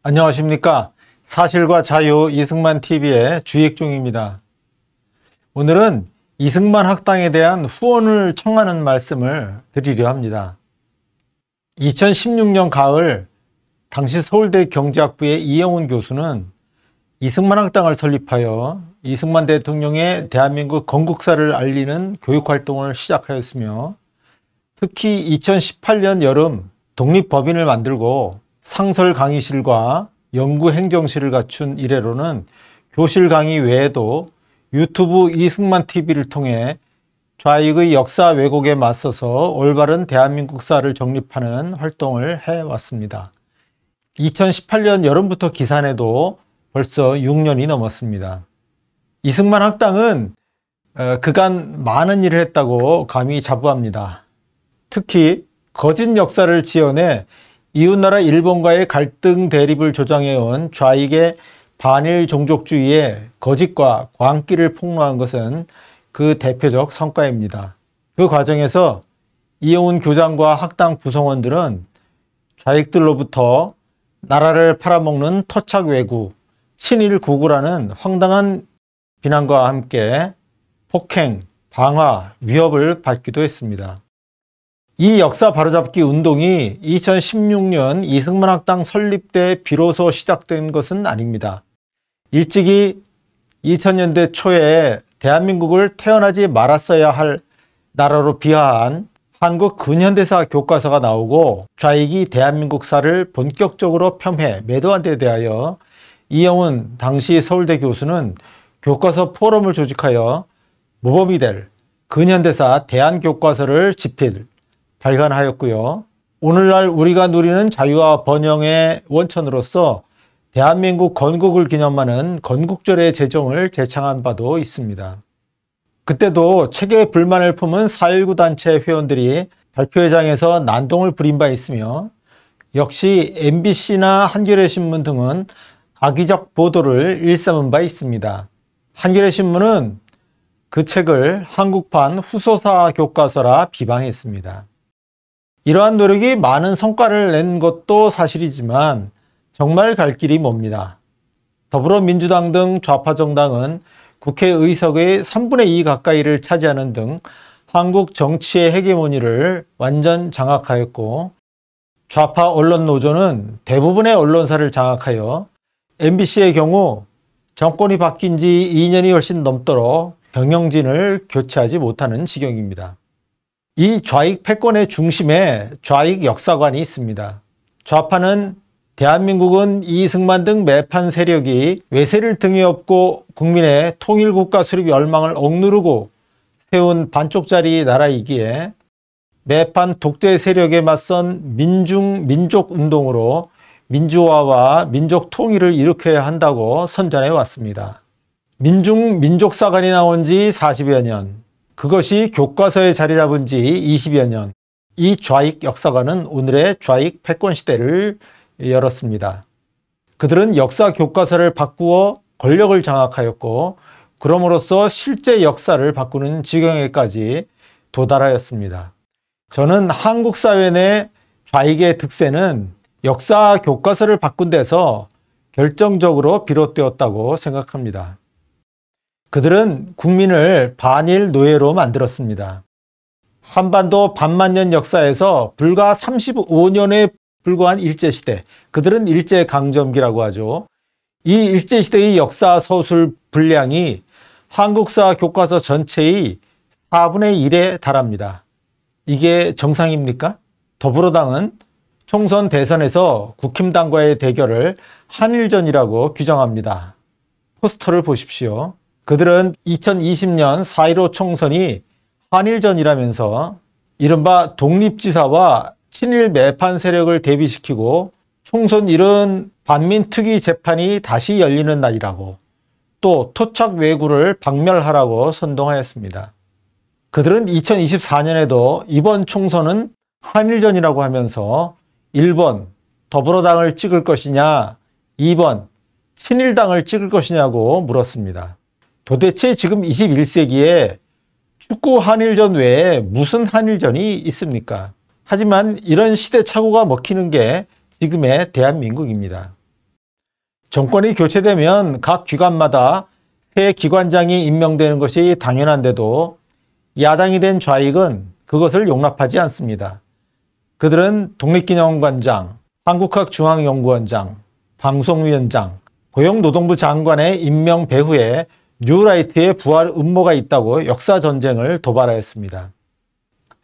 안녕하십니까. 사실과 자유 이승만 TV의 주익종입니다. 오늘은 이승만 학당에 대한 후원을 청하는 말씀을 드리려 합니다. 2016년 가을 당시 서울대 경제학부의 이영훈 교수는 이승만 학당을 설립하여 이승만 대통령의 대한민국 건국사를 알리는 교육활동을 시작하였으며, 특히 2018년 여름 독립법인을 만들고 상설 강의실과 연구행정실을 갖춘 이래로는 교실 강의 외에도 유튜브 이승만 TV를 통해 좌익의 역사 왜곡에 맞서서 올바른 대한민국사를 정립하는 활동을 해왔습니다. 2018년 여름부터 기산해도 벌써 6년이 넘었습니다. 이승만 학당은 그간 많은 일을 했다고 감히 자부합니다. 특히 거짓 역사를 지어내 이웃나라 일본과의 갈등 대립을 조장해온 좌익의 반일 종족주의의 거짓과 광기를 폭로한 것은 그 대표적 성과입니다. 그 과정에서 이영훈 교장과 학당 구성원들은 좌익들로부터 나라를 팔아먹는 토착 왜구, 친일 구구라는 황당한 비난과 함께 폭행, 방화, 위협을 받기도 했습니다. 이 역사 바로잡기 운동이 2016년 이승만 학당 설립 때 비로소 시작된 것은 아닙니다. 일찍이 2000년대 초에 대한민국을 태어나지 말았어야 할 나라로 비하한 한국 근현대사 교과서가 나오고 좌익이 대한민국사를 본격적으로 폄훼, 매도한 데 대하여 이영훈 당시 서울대 교수는 교과서 포럼을 조직하여 모범이 될 근현대사 대한교과서를 집필, 발간하였고요. 오늘날 우리가 누리는 자유와 번영의 원천으로서 대한민국 건국을 기념하는 건국절의 제정을 제창한 바도 있습니다. 그때도 책에 불만을 품은 4.19 단체 회원들이 발표회장에서 난동을 부린 바 있으며, 역시 MBC나 한겨레 신문 등은 악의적 보도를 일삼은 바 있습니다. 한겨레 신문은 그 책을 한국판 후소사 교과서라 비방했습니다. 이러한 노력이 많은 성과를 낸 것도 사실이지만 정말 갈 길이 멉니다. 더불어민주당 등 좌파 정당은 국회의석의 3분의 2 가까이를 차지하는 등 한국 정치의 헤게모니를 완전 장악하였고, 좌파 언론 노조는 대부분의 언론사를 장악하여 MBC의 경우 정권이 바뀐 지 2년이 훨씬 넘도록 경영진을 교체하지 못하는 지경입니다. 이 좌익 패권의 중심에 좌익 역사관이 있습니다. 좌파는 대한민국은 이승만 등 매판 세력이 외세를 등에 업고 국민의 통일국가 수립 열망을 억누르고 세운 반쪽짜리 나라이기에 매판 독재 세력에 맞선 민족 운동으로 민주화와 민족 통일을 일으켜야 한다고 선전해 왔습니다. 민족사관이 나온 지 40여 년, 그것이 교과서에 자리 잡은 지 20여 년, 이 좌익 역사관은 오늘의 좌익 패권 시대를 열었습니다. 그들은 역사 교과서를 바꾸어 권력을 장악하였고, 그럼으로써 실제 역사를 바꾸는 지경에까지 도달하였습니다. 저는 한국 사회 내 좌익의 득세는 역사 교과서를 바꾼 데서 결정적으로 비롯되었다고 생각합니다. 그들은 국민을 반일 노예로 만들었습니다. 한반도 반만년 역사에서 불과 35년에 불과한 일제시대, 그들은 일제강점기라고 하죠. 이 일제시대의 역사 서술 분량이 한국사 교과서 전체의 4분의 1에 달합니다. 이게 정상입니까? 더불어당은 총선 대선에서 국힘당과의 대결을 한일전이라고 규정합니다. 포스터를 보십시오. 그들은 2020년 4.15 총선이 한일전이라면서 이른바 독립지사와 친일 매판 세력을 대비시키고 총선일은 반민특위 재판이 다시 열리는 날이라고, 또 토착 왜구를 박멸하라고 선동하였습니다. 그들은 2024년에도 이번 총선은 한일전이라고 하면서 1번 더불어당을 찍을 것이냐, 2번 친일당을 찍을 것이냐고 물었습니다. 도대체 지금 21세기에 축구 한일전 외에 무슨 한일전이 있습니까? 하지만 이런 시대착오가 먹히는 게 지금의 대한민국입니다. 정권이 교체되면 각 기관마다 새 기관장이 임명되는 것이 당연한데도 야당이 된 좌익은 그것을 용납하지 않습니다. 그들은 독립기념관장, 한국학중앙연구원장, 방송위원장, 고용노동부 장관의 임명 배후에 뉴라이트의 부활 음모가 있다고 역사전쟁을 도발하였습니다.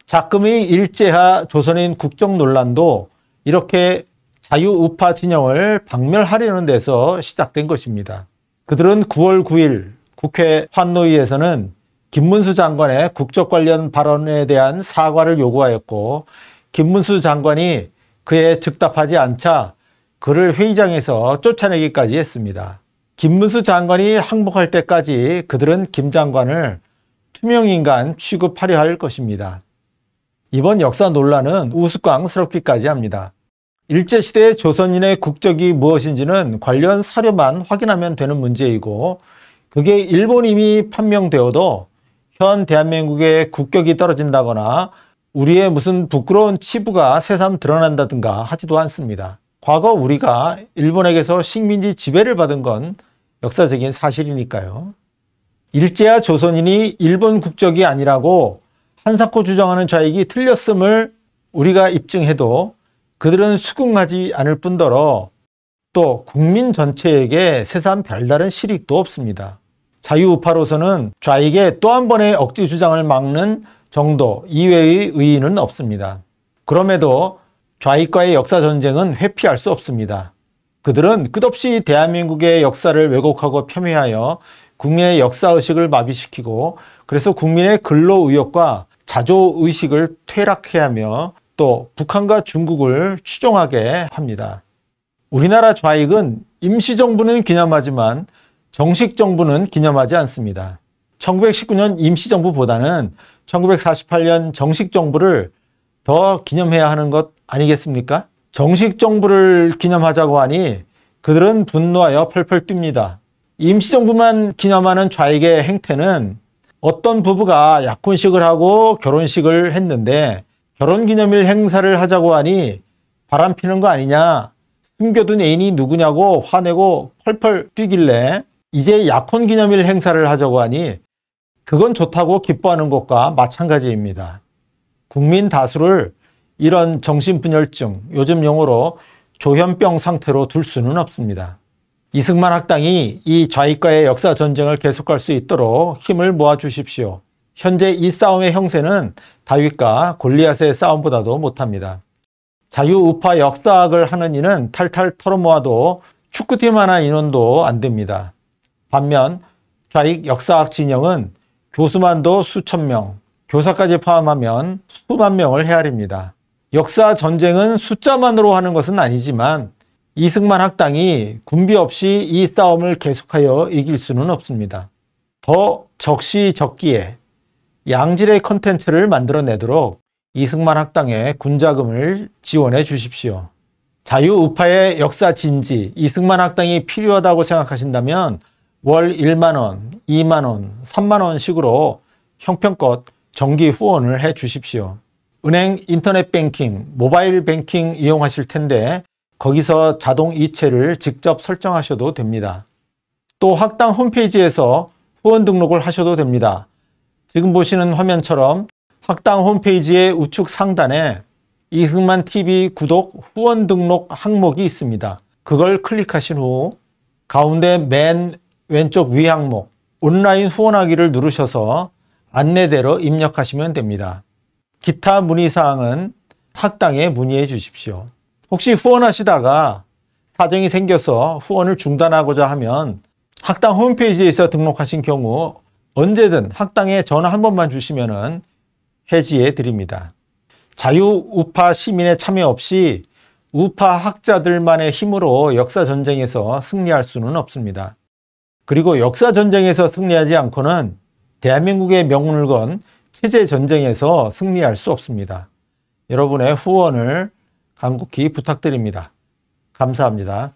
작금의 일제하 조선인 국정 논란도 이렇게 자유우파 진영을 박멸하려는 데서 시작된 것입니다. 그들은 9월 9일 국회 환노위에서는 김문수 장관의 국적 관련 발언에 대한 사과를 요구하였고, 김문수 장관이 그에 즉답하지 않자 그를 회의장에서 쫓아내기까지 했습니다. 김문수 장관이 항복할 때까지 그들은 김 장관을 투명인간 취급하려 할 것입니다. 이번 역사 논란은 우스꽝스럽기까지 합니다. 일제시대의 조선인의 국적이 무엇인지는 관련 사료만 확인하면 되는 문제이고, 그게 일본임이 판명되어도 현 대한민국의 국격이 떨어진다거나 우리의 무슨 부끄러운 치부가 새삼 드러난다든가 하지도 않습니다. 과거 우리가 일본에게서 식민지 지배를 받은 건 역사적인 사실이니까요. 일제와 조선인이 일본 국적이 아니라고 한사코 주장하는 좌익이 틀렸음을 우리가 입증해도 그들은 수긍하지 않을 뿐더러 또 국민 전체에게 새삼 별다른 실익도 없습니다. 자유우파로서는 좌익의 또 한 번의 억지 주장을 막는 정도 이외의 의의는 없습니다. 그럼에도 좌익과의 역사 전쟁은 회피할 수 없습니다. 그들은 끝없이 대한민국의 역사를 왜곡하고 폄훼하여 국민의 역사의식을 마비시키고, 그래서 국민의 근로의욕과 자조의식을 퇴락해 하며 또 북한과 중국을 추종하게 합니다. 우리나라 좌익은 임시정부는 기념하지만 정식정부는 기념하지 않습니다. 1919년 임시정부보다는 1948년 정식정부를 더 기념해야 하는 것 아니겠습니까? 정식정부를 기념하자고 하니 그들은 분노하여 펄펄 뜁니다. 임시정부만 기념하는 좌익의 행태는 어떤 부부가 약혼식을 하고 결혼식을 했는데 결혼기념일 행사를 하자고 하니 바람피는 거 아니냐, 숨겨둔 애인이 누구냐고 화내고 펄펄 뛰길래 이제 약혼기념일 행사를 하자고 하니 그건 좋다고 기뻐하는 것과 마찬가지입니다. 국민 다수를 이런 정신분열증, 요즘 용어로 조현병 상태로 둘 수는 없습니다. 이승만 학당이 이 좌익과의 역사 전쟁을 계속할 수 있도록 힘을 모아 주십시오. 현재 이 싸움의 형세는 다윗과 골리앗의 싸움보다도 못합니다. 자유우파 역사학을 하는 이는 탈탈 털어모아도 축구팀 하나 인원도 안 됩니다. 반면 좌익 역사학 진영은 교수만도 수천 명, 교사까지 포함하면 수만 명을 헤아립니다. 역사 전쟁은 숫자만으로 하는 것은 아니지만 이승만 학당이 군비 없이 이 싸움을 계속하여 이길 수는 없습니다. 더 적시적기에 양질의 컨텐츠를 만들어내도록 이승만 학당에 군자금을 지원해 주십시오. 자유우파의 역사 진지, 이승만 학당이 필요하다고 생각하신다면 월 1만 원, 2만 원, 3만 원씩으로 형편껏 정기 후원을 해 주십시오. 은행 인터넷 뱅킹, 모바일 뱅킹 이용하실 텐데 거기서 자동 이체를 직접 설정하셔도 됩니다. 또 학당 홈페이지에서 후원 등록을 하셔도 됩니다. 지금 보시는 화면처럼 학당 홈페이지의 우측 상단에 이승만 TV 구독 후원 등록 항목이 있습니다. 그걸 클릭하신 후 가운데 맨 왼쪽 위 항목 온라인 후원하기를 누르셔서 안내대로 입력하시면 됩니다. 기타 문의사항은 학당에 문의해 주십시오. 혹시 후원하시다가 사정이 생겨서 후원을 중단하고자 하면 학당 홈페이지에서 등록하신 경우 언제든 학당에 전화 한 번만 주시면 해지해 드립니다. 자유우파 시민의 참여 없이 우파 학자들만의 힘으로 역사전쟁에서 승리할 수는 없습니다. 그리고 역사전쟁에서 승리하지 않고는 대한민국의 명운을 건 체제전쟁에서 승리할 수 없습니다. 여러분의 후원을 간곡히 부탁드립니다. 감사합니다.